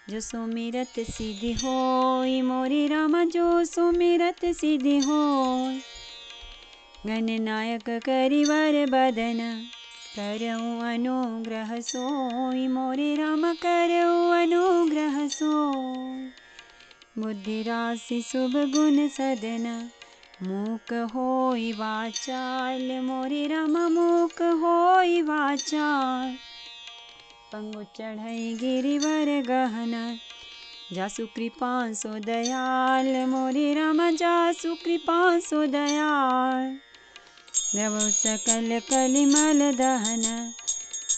जो सुमिरत सिद्धि होय मोरे रामा, जो सुमिरत सिद्धि होय। गणनायक करिवर बदन, करऊँ अनुग्रह सोय मोरे राम, करऊँ अनुग्रह सोय। बुद्धि राशि शुभ गुण सदना, मूक होय वाचाल मोरे राम, मूक होय वाचाल। पंगु चढ़ई गिरिवर गहना, जासु कृपा सो दयाल मोरे राम, जासु कृपा सो दयाल। द्रवौ सकल कलिमल दहना,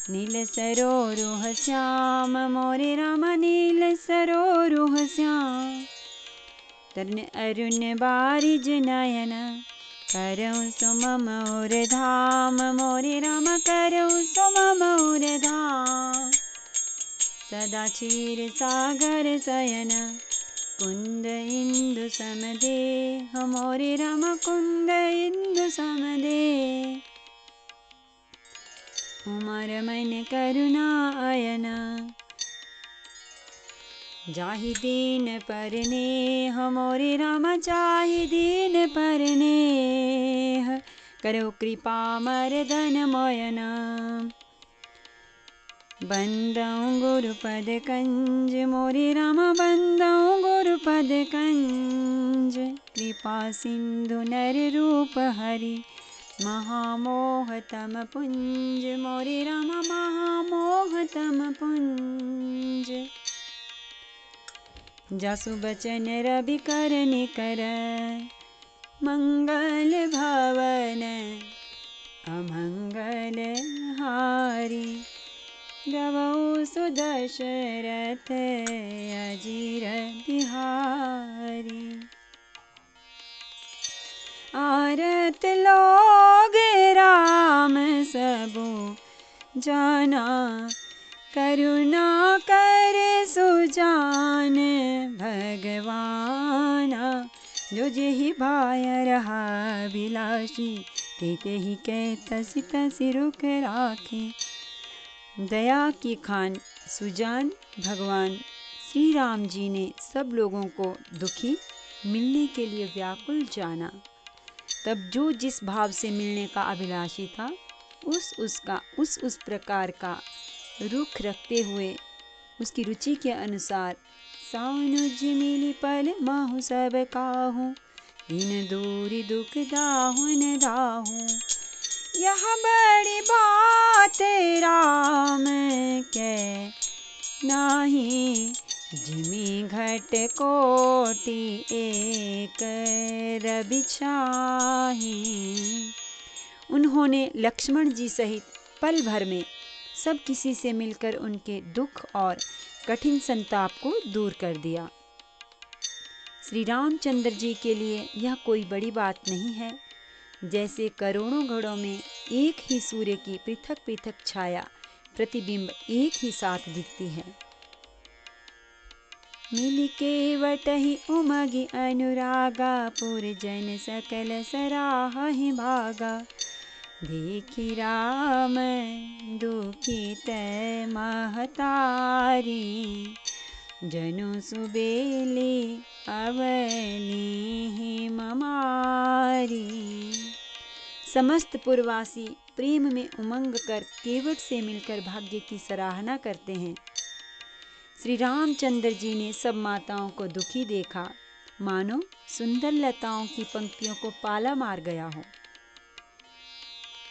नील सरोरुह श्याम मोरे राम, नील सरोरुह श्याम। तरुण अरुण बारिज नयन, करऊँ सो मम और धाम मोरे राम, करऊँ सो मम और धाम। सदा क्षीर सागर शयन, कुंद इंदु समदेह मोरे राम, कुंद इंदु समदेह। उमर मन करुणा अयन, जाहि दीन परनेह मोरे राम, जाहि दीन परनेह। करो कृपा मर्दन मोयन, बंदऊँ गुरुपद कंज मोरे राम, बंदऊँ गुरुपद कंज। कृपा सिंधु नर रूप हरि, महामोह तम पुंज मोरे राम, महामोह तम पुंज। जासु बचन रवि कर निकर, मंगल भवन अमंगल हारी। गवौ सुदशरथ अजीर बिहारी। आरत लोग राम सबु जाना, करुणा कर सुजान भगवाना। जो जेहि भाय रहा बिलासी, ते तेहि कै तसि तसि रुख राखे। दया की खान सुजान भगवान श्री राम जी ने सब लोगों को दुखी मिलने के लिए व्याकुल जाना। तब जो जिस भाव से मिलने का अभिलाषी था, उस प्रकार का रुख रखते हुए उसकी रुचि के अनुसार सानुज मिली पल माहु सब काहू। दीन दूरी दुख दाहुन दाहू, यह बड़ी बात राम के नाही। जिमि घट कोटि एक रवि छाही। उन्होंने लक्ष्मण जी सहित पल भर में सब किसी से मिलकर उनके दुख और कठिन संताप को दूर कर दिया। श्री रामचंद्र जी के लिए यह कोई बड़ी बात नहीं है। जैसे करोड़ों घड़ों में एक ही सूर्य की पृथक पृथक छाया प्रतिबिंब एक ही साथ दिखती है। मिली केवटहि उमगी अनुरागा, पुर जन सकल सराहि भागा। देखी राम दुखित महतारी, जनु सुबेली अवनी ममारी। समस्त पुरवासी प्रेम में उमंग कर केवट से मिलकर भाग्य की सराहना करते हैं। श्री रामचंद्र जी ने सब माताओं को दुखी देखा, मानो सुंदर लताओं की पंक्तियों को पाला मार गया हो।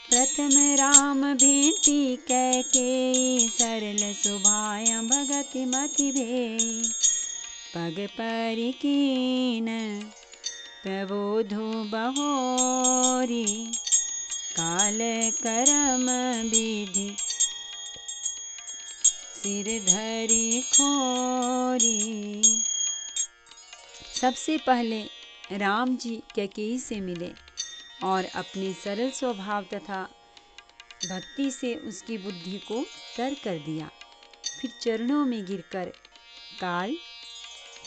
प्रथम राम भेंटी कैकेयी, सरल सुभाय भगति मति भेई। पग परिकीन प्रबोधु बहोरी, काल करम विधि सिर धरि खोरी। सबसे पहले राम जी कैकेयी से मिले और अपने सरल स्वभाव तथा भक्ति से उसकी बुद्धि को तर कर दिया। फिर चरणों में गिरकर काल,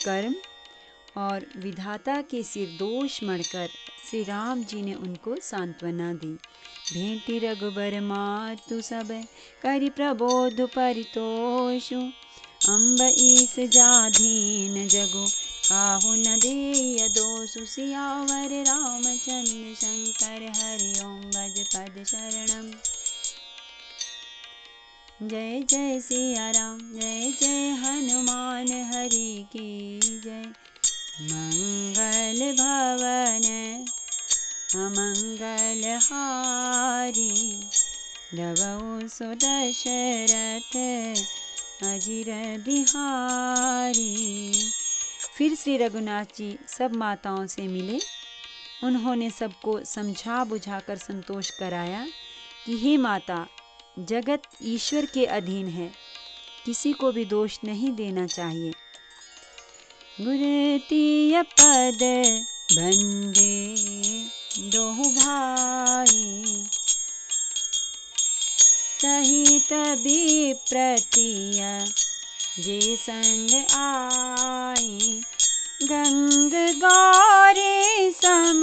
कर्म और विधाता के सिर दोष मढ़कर श्री राम जी ने उनको सांत्वना दी। भेंटी रघुबर मातु सब करि प्रबोध परितोषु। अम्ब ईस जाधीन जगु काहु न देय दोषु। सियावर रामचंद्र शंकर हरि ओम भज पद शरणम। जय जय सिया राम जय जय हनुमान हरि की जय। मंगल भवन अमंगल हारी। लवौ सो दशरथ अजिर बिहारी। फिर श्री रघुनाथ जी सब माताओं से मिले। उन्होंने सबको समझा बुझाकर संतोष कराया कि हे माता, जगत ईश्वर के अधीन है, किसी को भी दोष नहीं देना चाहिए। गुरतीय पद बंदे दोहु भाई। सहित विप्रतिय जे संग आई। गंग गौरी सम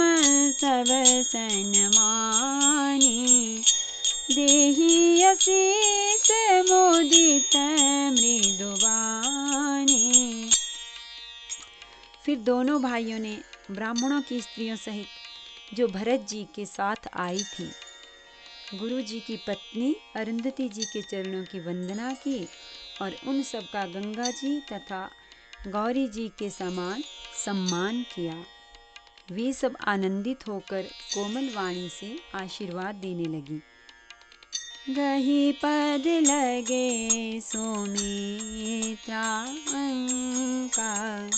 सब सनमानी। देहि असीस मुदित मृदुबानी। फिर दोनों भाइयों ने ब्राह्मणों की स्त्रियों सहित जो भरत जी के साथ आई थी, गुरु जी की पत्नी अरुंधति जी के चरणों की वंदना की और उन सब का गंगा जी तथा गौरी जी के समान सम्मान किया। वे सब आनंदित होकर कोमल वाणी से आशीर्वाद देने लगी। गही पद लगे सुमित्रा अंका।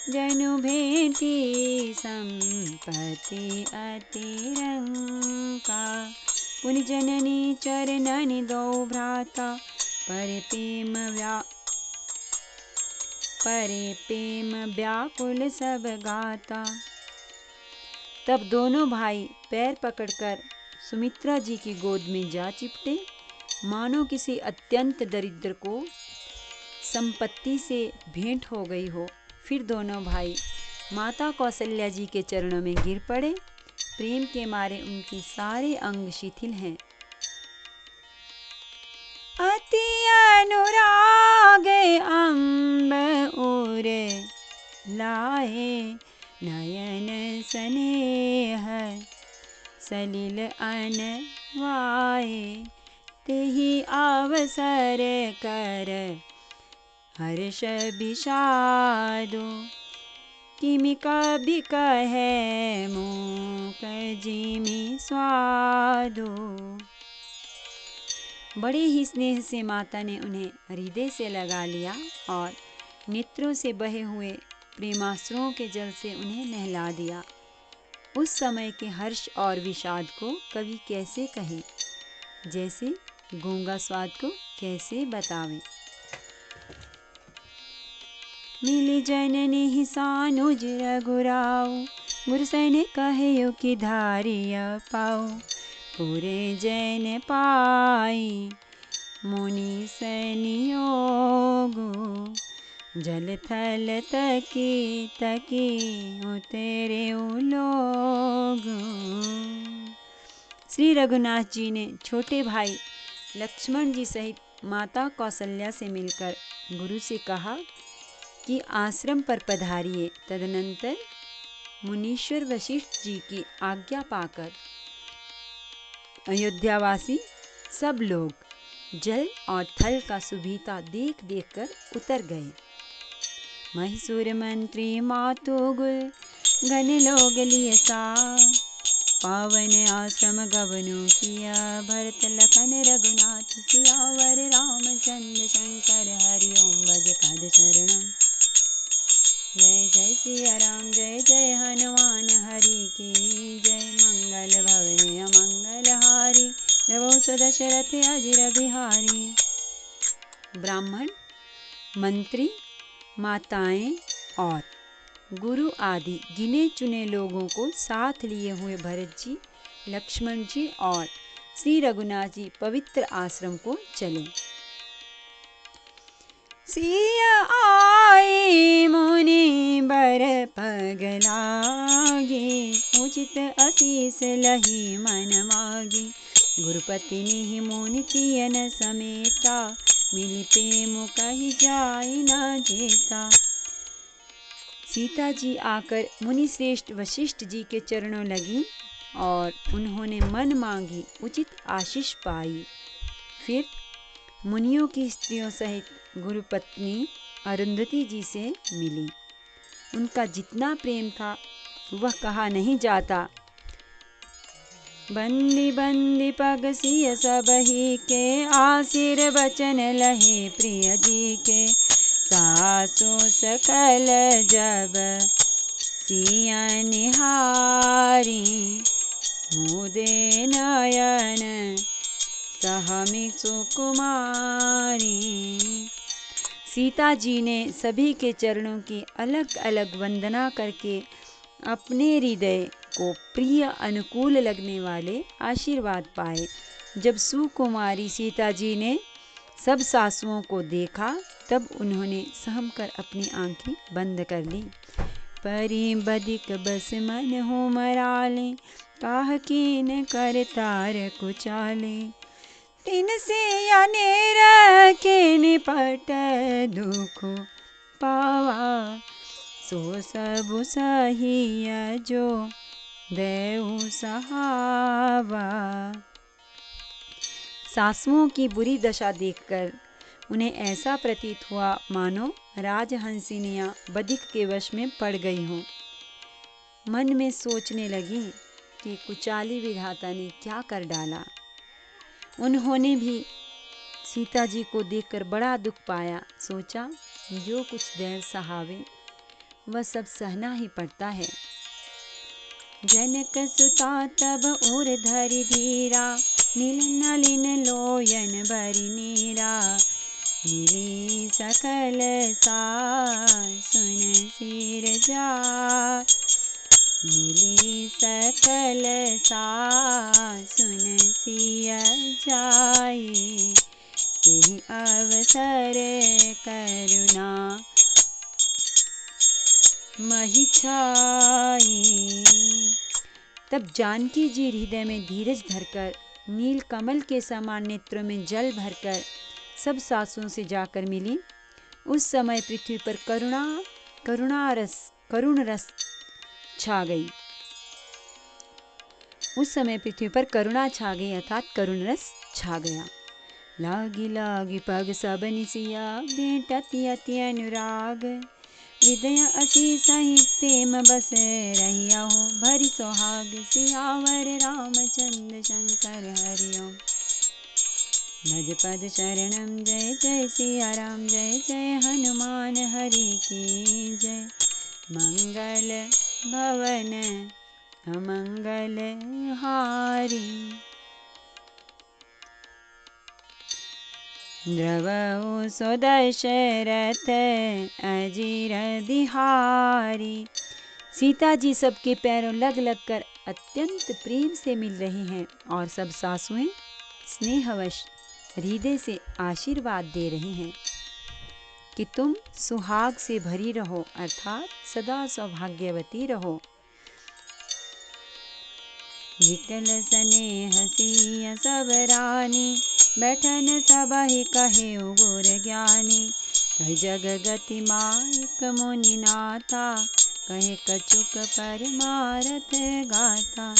जनु भेंटी संपत्ति अतिरंका। पुनि जननी चरणनि दो भ्राता। परे प्रेम व्याकुल सब गाता। तब दोनों भाई पैर पकड़कर सुमित्रा जी की गोद में जा चिपटे, मानो किसी अत्यंत दरिद्र को संपत्ति से भेंट हो गई हो। फिर दोनों भाई माता कौशल्या जी के चरणों में गिर पड़े। प्रेम के मारे उनके सारे अंग शिथिल हैं। अति अनुराग अम्ब उर लाए। नयन स्नेह सलिल अनवाए। तेहि अवसर कर हर्ष विषादो। किमि कबि कहे मूक जिमि स्वादो। बड़े ही स्नेह से माता ने उन्हें हृदय से लगा लिया और नेत्रों से बहे हुए प्रेमाश्रुओं के जल से उन्हें नहला दिया। उस समय के हर्ष और विषाद को कवि कैसे कहे, जैसे गूंगा स्वाद को कैसे बतावे। मिली जननी सानुज रघुराऊ। गुरुसैन कहे कि धारिय पाओ। पूरे जैन पाई मुनि सनियोगु। जल थल तकी तकी उतरे लोग। श्री रघुनाथ जी ने छोटे भाई लक्ष्मण जी सहित माता कौशल्या से मिलकर गुरु से कहा कि आश्रम पर पधारिए। तदनंतर मुनीश्वर वशिष्ठ जी की आज्ञा पाकर अयोध्यावासी सब लोग जल और थल का सुभीता देख देख कर उतर गए। महिषूर मंत्री मातुगुल घन लोग लिए सार। पावन आश्रम गवनु किया। भरत लखन रघुनाथ सियावर रामचंद्र शंकर हरि ओम भज पद शरणम। जय जय सिया राम जय जय हनुमान हरि की जय। मंगल भवन अमंगल हारी। प्रभु दशरथ अजिर बिहारी। ब्राह्मण, मंत्री, माताएं और गुरु आदि गिने चुने लोगों को साथ लिए हुए भरत जी, लक्ष्मण जी और श्री रघुनाथ जी पवित्र आश्रम को चले। सिया जाई मुनि बर पगलागी, उचित असीस लही मन मागी। गुरुपति निहि मुनि तियन समेता, मिलि प्रेम कहि जाई न जेता। सीता जी आकर मुनि श्रेष्ठ वशिष्ठ जी के चरणों लगी और उन्होंने मन मांगी उचित आशीष पाई। फिर मुनियों की स्त्रियों सहित गुरुपत्नी अरुंधति जी से मिली। उनका जितना प्रेम था वह कहा नहीं जाता। बंदी बंदी पग सिय सबहि के, आशीर्वचन लहे प्रिय जी के। सासु सकल जब सिया निहारी, मुदे नयन सहमि सुकुमारी। सीता जी ने सभी के चरणों की अलग अलग वंदना करके अपने हृदय को प्रिय अनुकूल लगने वाले आशीर्वाद पाए। जब सुकुमारी सीता जी ने सब सासुओं को देखा तब उन्होंने सहम कर अपनी आंखें बंद कर ली। परि बदिक बस मन हो मराले, काह कीन कर तार कुचाले। तिन से अनेर के निपट दुख पावा, सो सब सहिय जो देउ सहावा। सासुओं की बुरी दशा देखकर उन्हें ऐसा प्रतीत हुआ मानो राजहंसिनियां बदिक के वश में पड़ गई हों। मन में सोचने लगी कि कुचाली विधाता ने क्या कर डाला। उन्होंने भी सीता जी को देखकर बड़ा दुख पाया। सोचा जो कुछ देव सहावे वह सब सहना ही पड़ता है। जनक सुता तब उर धरि धीरा, नील नलिन लोयन भरि नीरा। मिली सकल सासुन सिर जा, मिली सकल सासुन सिय जाई। तेहि अवसर करुणा महि छाई। तब जानकी जी हृदय में धीरज धरकर नील कमल के समान नेत्रों में जल भरकर सब सासुओं से जाकर मिली। उस समय पृथ्वी पर करुण रस छा गई। उस समय पृथ्वी पर करुणा छा गई अर्थात करुण रस छा गया। लागी लागी पग सब निसिया, भेंटति अति अनुराग। हृदय अति सही प्रेम बस रहिया हो, भरि सोहाग। सियावर रामचंद्र शंकर हरि ओम। भज पद शरणम जय जय सिया राम, जय जय हनुमान हरि की जय। मंगल भवन अमंगल हारी, द्रवहु सो दशरथ अजीर बिहारी। सीता जी सबके पैरों लग लग कर अत्यंत प्रेम से मिल रही हैं और सब सासुएं स्नेहवश हृदय से आशीर्वाद दे रही हैं कि तुम सुहाग से भरी रहो अर्थात सदा सौभाग्यवती रहो। विकल स्नेह सिय सब रानी, बैठन सबहि कहे गुर ज्ञानी। कहि जग गति माइक मुनि नाथा, कहे कछुक परमारथ गाथा।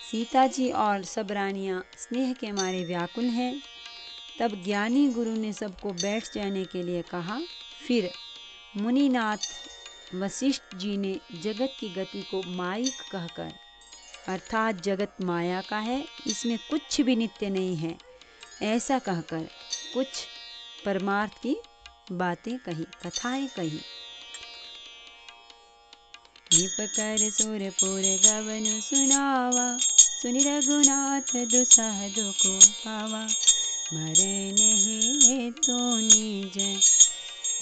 सीता जी और सब रानियां स्नेह के मारे व्याकुल हैं। तब ज्ञानी गुरु ने सबको बैठ जाने के लिए कहा। फिर मुनिनाथ वशिष्ठ जी ने जगत की गति को माइक कहकर अर्थात जगत माया का है, इसमें कुछ भी नित्य नहीं है, ऐसा कहकर कुछ परमार्थ की बातें कही, कथाएं कही। निप कर सुरपुर गवनु सुनावा, सुनि रघुनाथ दुसह दुख पावा। मरन हेतु निज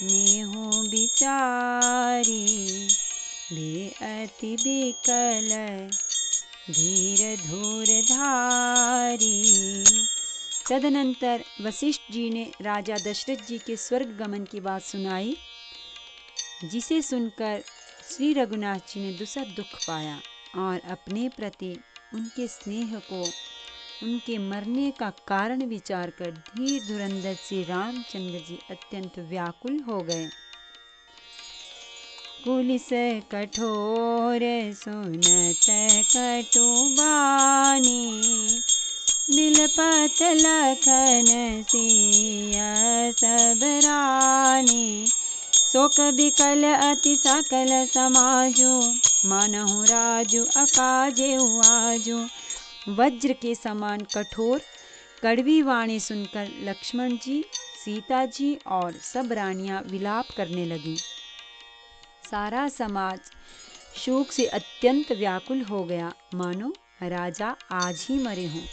नेहु बिचारी, बे अति बिकल धीर धूर धारी। तदनंतर वशिष्ठ जी ने राजा दशरथ जी के स्वर्ग गमन की बात सुनाई, जिसे सुनकर श्री रघुनाथ जी ने दूसरा दुख पाया और अपने प्रति उनके स्नेह को, उनके मरने का कारण विचार कर धीर धुरंधर श्री रामचंद्र जी अत्यंत व्याकुल हो गए। पुलिस कठोर सुनत कटु बानी, बिलपत लखन सिया सब रानी। शोक बिकल अति सकल समाजो, मानहु राजु अकाजेउ आजो। वज्र के समान कठोर कड़वी वाणी सुनकर लक्ष्मण जी, सीता जी और सब रानियां विलाप करने लगी। सारा समाज शोक से अत्यंत व्याकुल हो गया, मानो राजा आज ही मरे हों।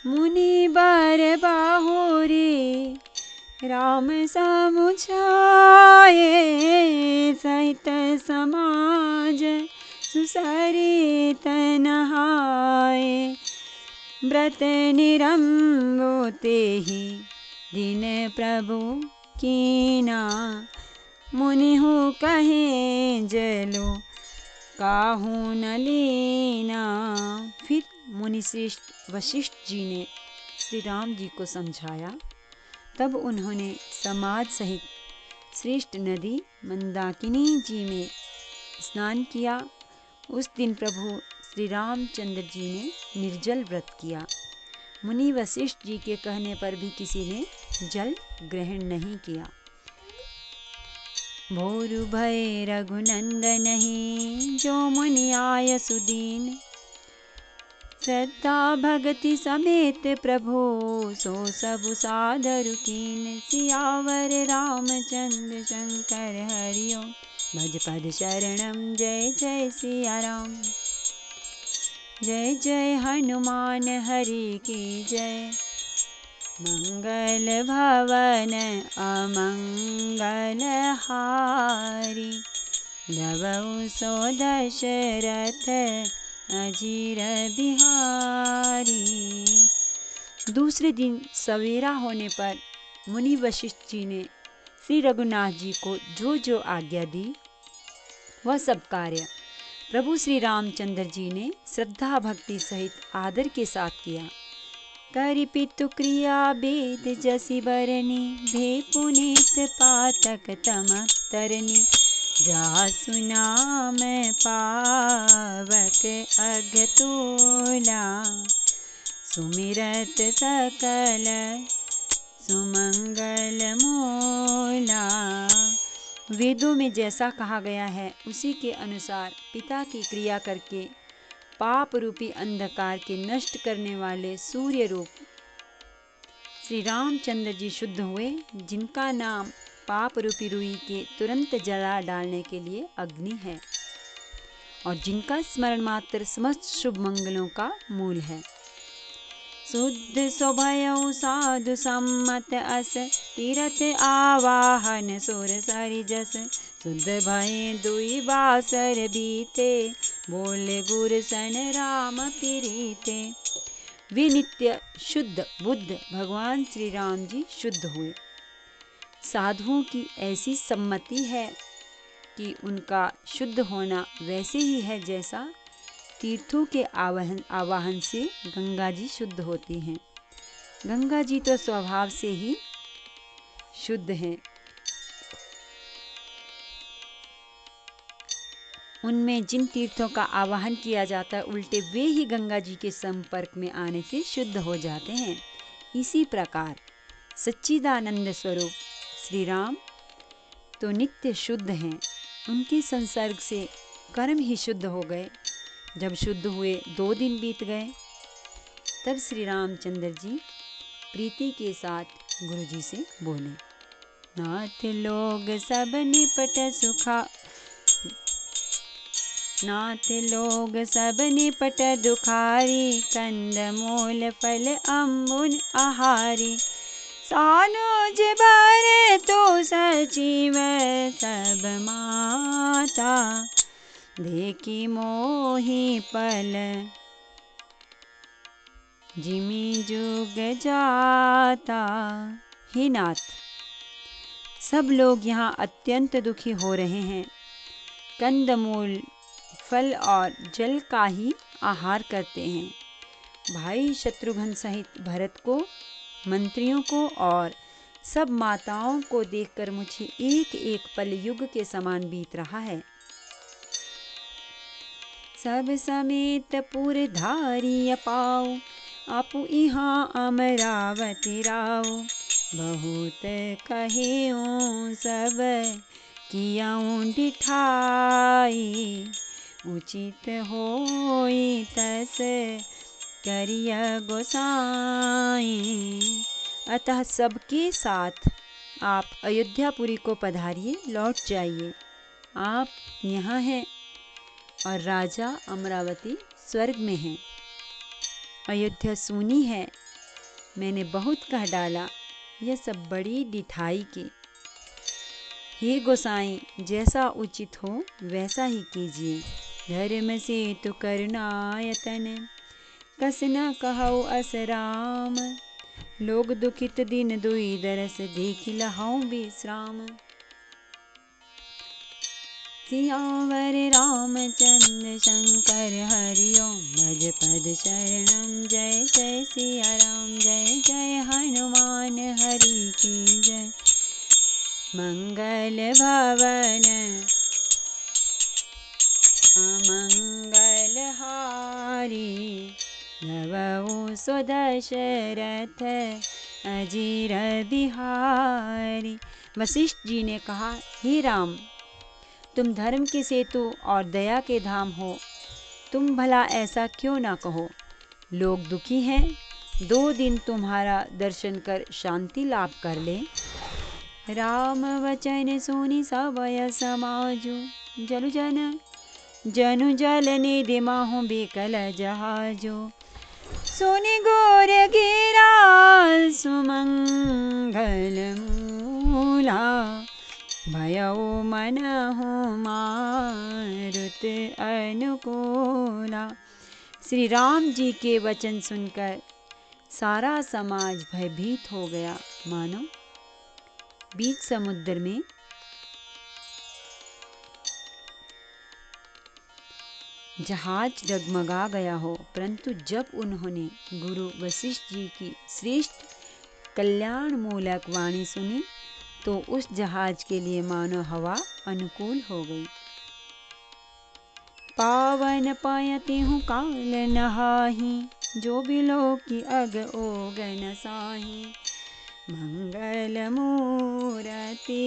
मुनि बर बाहुरी राम समुझाए, सहित समाज सुसरित नहाए। व्रत निरंबो तेहि दिन प्रभु कीना, मुनिहु कहे जलो काहू न लीना। फिर मुनि श्रेष्ठ वशिष्ठ जी ने श्री राम जी को समझाया। तब उन्होंने समाज सहित श्रेष्ठ नदी मंदाकिनी जी में स्नान किया। उस दिन प्रभु श्री रामचंद्र जी ने निर्जल व्रत किया। मुनि वशिष्ठ जी के कहने पर भी किसी ने जल ग्रहण नहीं किया। भोरु भय रघुनंदनहि, जो मुनि आय सुदीन। श्रद्धा भगति समेत प्रभु, सो सबु सादरु कीन। सियावर रामचंद्र शंकर हरिओ, भज पद शरणम जय जय सिया राम। जय जय हनुमान हरि की जय, मंगल भवन अमंगल हारी। भवउ सो दशरथ अजीर बिहारी। दूसरे दिन सवेरा होने पर मुनि वशिष्ठ जी ने श्री रघुनाथ जी को जो जो आज्ञा दी, वह सब कार्य प्रभु श्री रामचंद्र जी ने श्रद्धा भक्ति सहित आदर के साथ किया। करि पितु क्रिया वेद जसि बरनी, भे पुनीत पातक तमक तरनी। जासु नाम पावक अगतोला, सुमिरत सकल सुमंगल मोला। वेदों में जैसा कहा गया है उसी के अनुसार पिता की क्रिया करके पाप रूपी अंधकार के नष्ट करने वाले सूर्य रूप श्री रामचंद्र जी शुद्ध हुए, जिनका नाम पाप रूपी रुई के तुरंत जला डालने के लिए अग्नि है और जिनका स्मरण मात्र समस्त शुभ मंगलों का मूल है। शुद्ध स्वभयउ साधु सम्मत अस, तीरथ आवाहन सुर सरि जस। शुद्ध भय दुई बासर बीते, बोले गुर सन राम प्रीते। वे नित्य शुद्ध बुद्ध भगवान श्री राम जी शुद्ध हुए। साधुओं की ऐसी सम्मति है कि उनका शुद्ध होना वैसे ही है जैसा तीर्थों के आवाहन से गंगा जी शुद्ध होती हैं। गंगा जी तो स्वभाव से ही शुद्ध हैं। उनमें जिन तीर्थों का आवाहन किया जाता है, उल्टे वे ही गंगा जी के संपर्क में आने से शुद्ध हो जाते हैं। इसी प्रकार सच्चिदानंद स्वरूप श्री राम तो नित्य शुद्ध हैं। उनके संसर्ग से कर्म ही शुद्ध हो गए। जब शुद्ध हुए 2 दिन बीत गए, तब श्री रामचंद्र जी प्रीति के साथ गुरु जी से बोले, नाथ लोग सब निपट सुखा, नाथ लोग सब निपट दुखारी। कंद मूल फल अम्बुन आहारी, सानुज बर तो सचिव सब माता। देखी मोहि पल जिमि जुग जाता। हे नाथ, सब लोग यहाँ अत्यंत दुखी हो रहे हैं। कंदमूल, फल और जल का ही आहार करते हैं। भाई शत्रुघ्न सहित भरत को, मंत्रियों को और सब माताओं को देखकर मुझे एक एक पल युग के समान बीत रहा है। सब समेत पुर धारिय पाऊ, आपु इहाँ अमरावती राऊ। बहुत कहेऊँ सब कियाऊँ डिठाई, उचित होई तस करिय गोसाई। अतः सबके साथ आप अयोध्यापुरी को पधारिए, लौट जाइए। आप यहाँ हैं और राजा अमरावती स्वर्ग में हैं। अयोध्या सूनी है, मैंने बहुत कह डाला, यह सब बड़ी डिठाई के। हे गोसाई, जैसा उचित हो वैसा ही कीजिए। धर्म से तो करुणायतन, कस न कहौ अस राम। लोग दुखित दिन दुई दरस, देख लहौ विश्राम। सियावर रामचंद्र शंकर हरि ओम, भज पद शरणम। जय जय सिया राम, जय जय हनुमान हरि की जय। मंगल भवन अमंगल हारी, नवौ सो दशरथ अजीर बिहारी। वशिष्ठ जी ने कहा, हे राम, तुम धर्म के सेतु और दया के धाम हो, तुम भला ऐसा क्यों ना कहो। लोग दुखी हैं, 2 दिन तुम्हारा दर्शन कर शांति लाभ कर ले। राम वचन सुनि सबय समाजु, जलु जनु जल निधि माहु बिकल जहाजो। सुनि गोर गिरा सुमंगल मूला, भयउ मनहु मारुत अनुकूला। श्री राम जी के वचन सुनकर सारा समाज भयभीत हो गया, मानो बीच समुद्र में जहाज डगमगा गया हो। परंतु जब उन्होंने गुरु वशिष्ठ जी की श्रेष्ठ कल्याण मूलक वाणी सुनी तो उस जहाज के लिए मानो हवा अनुकूल हो गई। पावन पायते हूँ काल नहाही, जो बिलो की अग ओगन साही। मंगल मूरति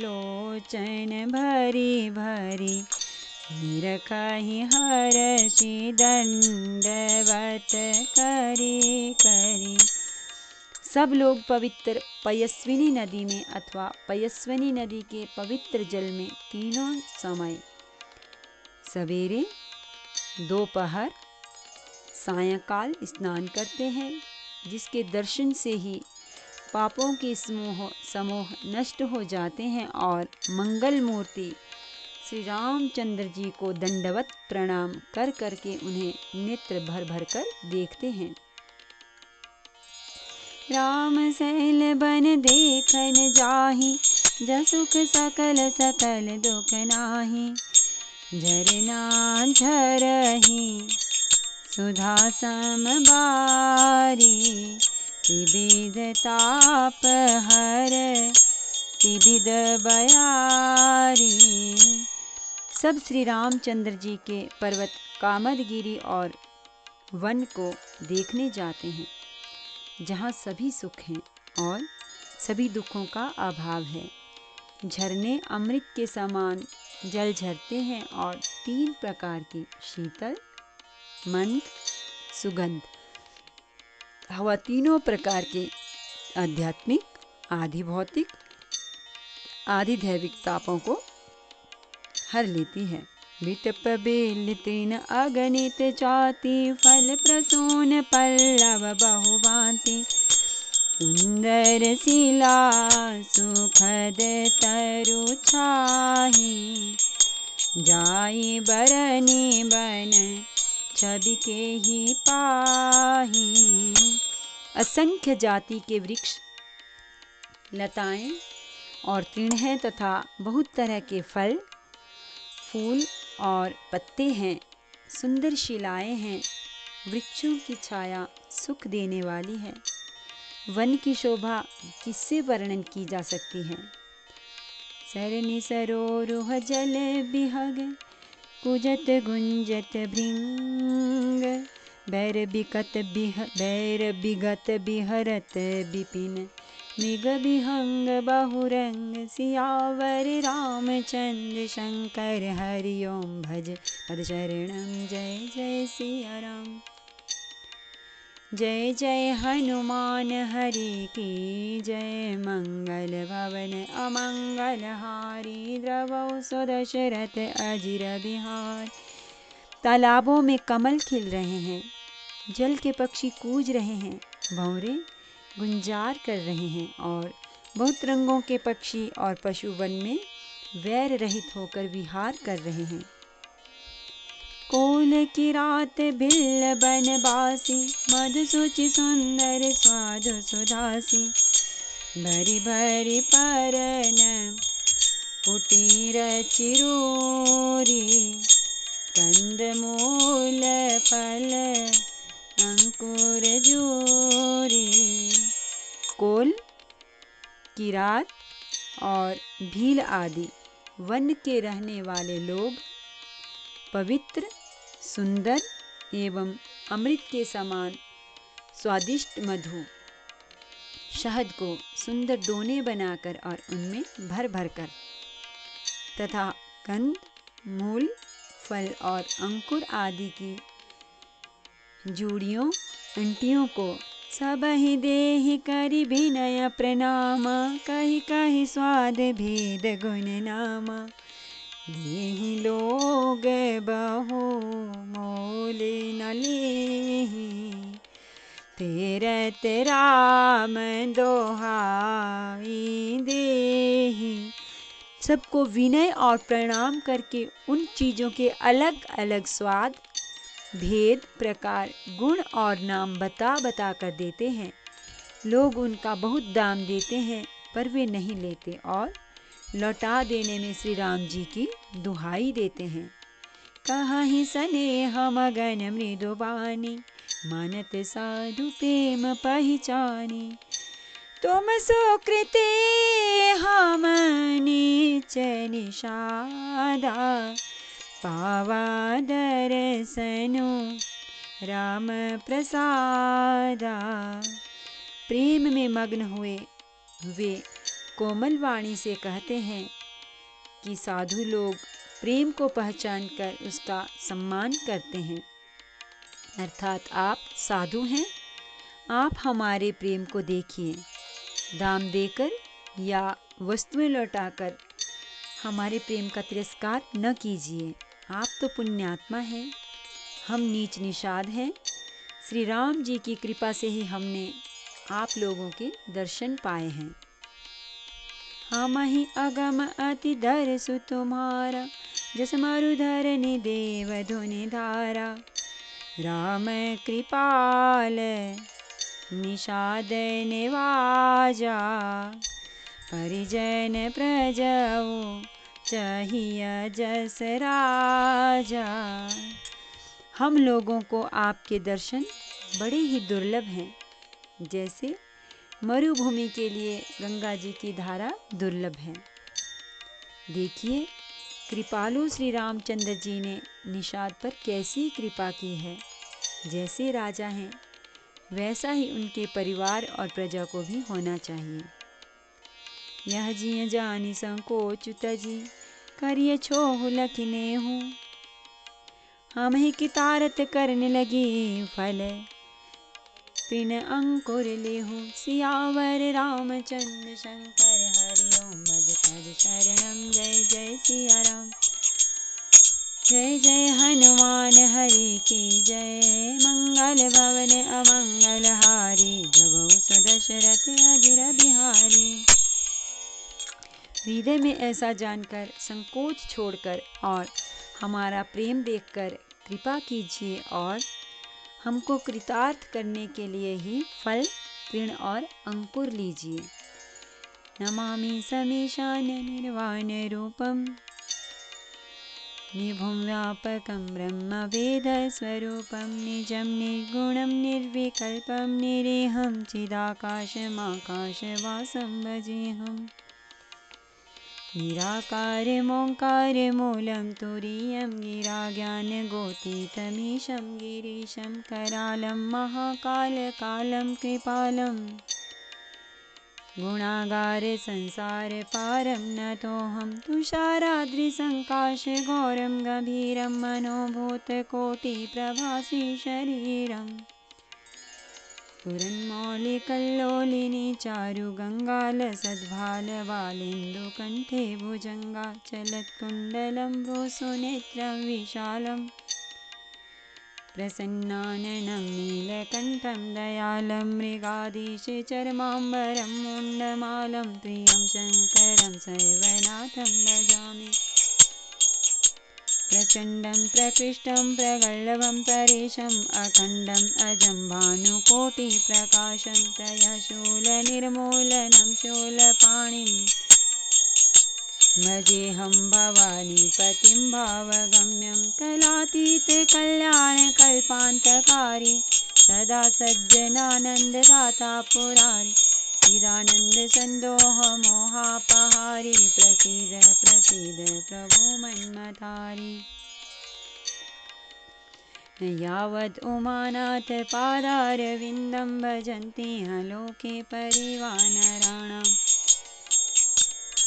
लोचन भरी भरी, निरखहि हरषि दंडवत करी करी। सब लोग पवित्र पयस्विनी नदी में अथवा पयस्विनी नदी के पवित्र जल में तीनों समय, सवेरे, दोपहर, सायंकाल स्नान करते हैं, जिसके दर्शन से ही पापों के समूह नष्ट हो जाते हैं और मंगल मूर्ति श्री रामचंद्र जी को दंडवत प्रणाम कर करके उन्हें नेत्र भर भर कर देखते हैं। राम सैल बन देखन जाहि, जसुख सकल सकल दुख नाही। झरना झरहि सुधा सम बारी, त्रिविध ताप हर त्रिविध बयारी। सब श्री रामचंद्र जी के पर्वत कामदगिरी और वन को देखने जाते हैं, जहाँ सभी सुख हैं और सभी दुखों का अभाव है। झरने अमृत के समान जल झरते हैं और 3 प्रकार की शीतल, मंद, सुगंध हवा तीनों प्रकार के आध्यात्मिक, आधि भौतिक, आधि दैविक तापों को हर लेती है। विटप बेल तृण अगणित जाति, फल प्रसून पल्लव बहुभांति। सुंदर शिला सुखद तरु छाही, जाई बरनी बन छवि के ही पाही। असंख्य जाति के वृक्ष, लताएं और तृण हैं तथा बहुत तरह के फल, फूल और पत्ते हैं। सुंदर शिलाएं हैं। वृक्षों की छाया सुख देने वाली है। वन की शोभा किससे वर्णन की जा सकती है। सरनि सरोरुह जल बिहग, कुजत गुंजत भृंग। बैर बिगत बिहरत बिपिन, मृग विहंग बहुरंग। सियावर रामचंद्र शंकर हरि ओम भज पद शरणम। जय जय सिया राम। जय जय हनुमान हरि की जय। मंगल भवन अमंगल हारी, द्रवौ सो दशरथ अजिर बिहार। तालाबों में कमल खिल रहे हैं, जल के पक्षी कूज रहे हैं, भंवरे गुंजार कर रहे हैं और बहुत रंगों के पक्षी और पशु वन में वैर रहित होकर विहार कर रहे हैं। कोल की रात भिल्ल बनबासी, मधुसूचि सुंदर स्वादु सुधासी। भरी भरी परन कुटीर चिरूरी, कंदमूल फल अंकुर जूरी। कोल, किरात और भील आदि वन के रहने वाले लोग पवित्र, सुंदर एवं अमृत के समान स्वादिष्ट मधु, शहद को सुंदर दोने बनाकर और उनमें भर भर कर तथा कंद, मूल, फल और अंकुर आदि की जूड़ियों, अंटियों को सबहि देहि करि विनय प्रणाम। कहि कहि स्वाद भेद गुण नाम, देहि लोग बहु मोल न लेहि। फेरत राम दोहाई देहि। सबको विनय और प्रणाम करके उन चीज़ों के अलग अलग स्वाद, भेद, प्रकार, गुण और नाम बता बता कर देते हैं। लोग उनका बहुत दाम देते हैं पर वे नहीं लेते और लौटा देने में श्री राम जी की दुहाई देते हैं। कहाहि स्नेह मगन मृदु बानी, मानत साधु प्रेम पहिचानी। तुम सुकृते हम नीच निषादा, पावा दर्शनु राम प्रसादा। प्रेम में मग्न हुए वे कोमल वाणी से कहते हैं कि साधु लोग प्रेम को पहचान कर उसका सम्मान करते हैं। अर्थात आप साधु हैं, आप हमारे प्रेम को देखिए। दाम देकर या वस्तुएं लौटाकर हमारे प्रेम का तिरस्कार न कीजिए। आप तो पुण्यात्मा हैं, हम नीच निषाद हैं। श्री राम जी की कृपा से ही हमने आप लोगों के दर्शन पाए हैं। हमहि अगम अति दरसु तुम्हारा, जस मरुधरनि देव धुनि धारा। राम कृपाल निषाद निवाजा, परिजन प्रजऊ चाहिए जस राजा। हम लोगों को आपके दर्शन बड़े ही दुर्लभ हैं, जैसे मरुभूमि के लिए गंगा जी की धारा दुर्लभ है। देखिए कृपालु श्री रामचंद्र जी ने निषाद पर कैसी कृपा की है। जैसे राजा हैं वैसा ही उनके परिवार और प्रजा को भी होना चाहिए। यह जिय जानि संकोच तजी, करिय छोहु लखिनेहु। हम ही कितारत करने लगी फल, तिन अंकुर लेहु। सियावर रामचंद्र शंकर हरि ओम भज पद शरणम। जय जय सिया राम। जय जय हनुमान हरि की जय। मंगल भवन अमंगल हारी, जबौ सो दशरथ अजिर बिहारी। हृदय में ऐसा जानकर, संकोच छोड़कर और हमारा प्रेम देखकर कृपा कीजिए और हमको कृतार्थ करने के लिए ही फल, तृण और अंकुर लीजिए। नमामि समीशान निर्वाण रूपम निभुं व्यापकं ब्रह्मवेदस्वरूपं निजं निर्गुणं निर्विकल्पं निरेहं चिदाकाशमाकाशवासं भजेऽहम्। निराकारमोङ्कारमूलं तुरीयं गिराज्ञानगोतीतमीशं गिरीशं करालं महाकालकालं कृपालम् गुणागार संसार पारं नतोऽहं तुषाराद्रिसङ्काशघोरं गभीरं मनोभूतकोटिप्रभासि शरीरम् स्फुरन्मौलिकल्लोलिनी चारुगङ्गालसद्भालबालेन्दुकण्ठे भुजङ्गा चलत्कुण्डलं भ्रूसुनेत्रं विशालम् प्रसन्नाननं नीलकण्ठं दयालं मृगाधीशचर्माम्बरं मुण्डमालं प्रियं शङ्करं सर्वनाथं भजामि। प्रचण्डं प्रकृष्टं प्रगल्भं परेशम् अखण्डम् अजं भानुकोटिप्रकाशं त्रयशूलनिर्मूलनं शूलपाणिं भजेऽहं भवानीपतिं भावगम्यं कलातीतकल्याणकल्पान्तकारी सदा सज्जनानन्ददाता पुरारी चिदानन्दसन्दोहमोहापहारी प्रसीद प्रसीद प्रभो मन्मथारी। यावद् उमानाथ पादारविन्दं भजन्ति लोके परिवानराणाम्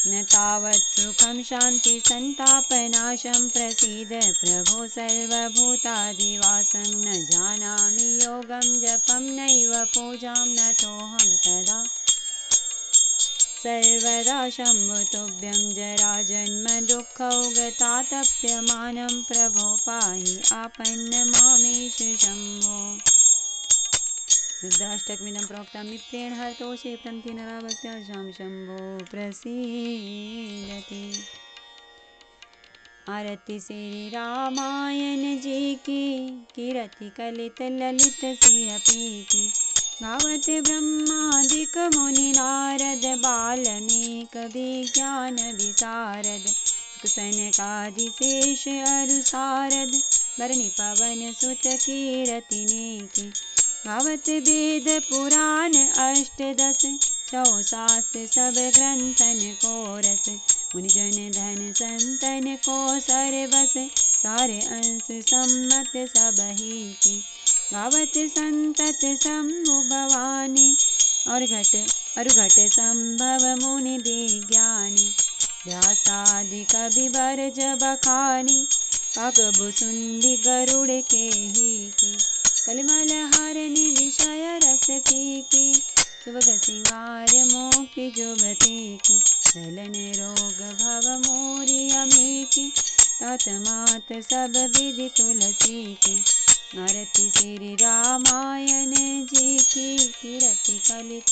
न तावत् सुखं शान्ति सन्तापनाशं प्रसीद प्रभो सर्वभूताधिवासं न जानामि योगं जपं नैव पूजां नतोऽहं तदा सर्वदा शम्भुतुभ्यं जराजन्मदुःखौगतातप्यमानं प्रभो पाहि आपन्नमामेष शम्भो। रुद्राष्टकमिदं प्रोक्तं मित्रेण हरतोषे प्रन्ति नरा भक्त्या शां शम्भो प्रसीदति। आरती श्री रामायण जी की कीरति कलित ललित सिंहपी की गावत ब्रह्मादिक मुनि नारद बाल्मीक विज्ञान विशारद सनकादिशेष अरु सारद भरणी पवन सुत कीरति नेकी गावत वेद पुराण अष्टदश छौ शास्त्र सब ग्रंथन को रस मुनिजन धन संतन को सरबस सारे अंश सम्मत सब ही की गावत संतत शंभु भवानी और घट संभव मुनि विज्ञानी व्यासादि कवि बरज बखानी काकभुसुंडी गरुड़ के ही की कलिमल हारिणी विषय रस फीकी सुभग सिंगार मोक्ति जुबती की दलन रोग भव मोरी अमी की तात मात सब विधि तुलसी की। आरती श्री रामायण जी की कीरति कलित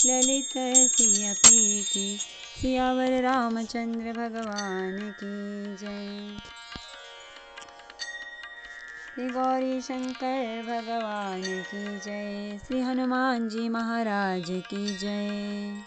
ललित सियपी की सियावर रामचंद्र भगवान की जय। श्री गौरी शंकर भगवान की जय। श्री हनुमान जी महाराज की जय।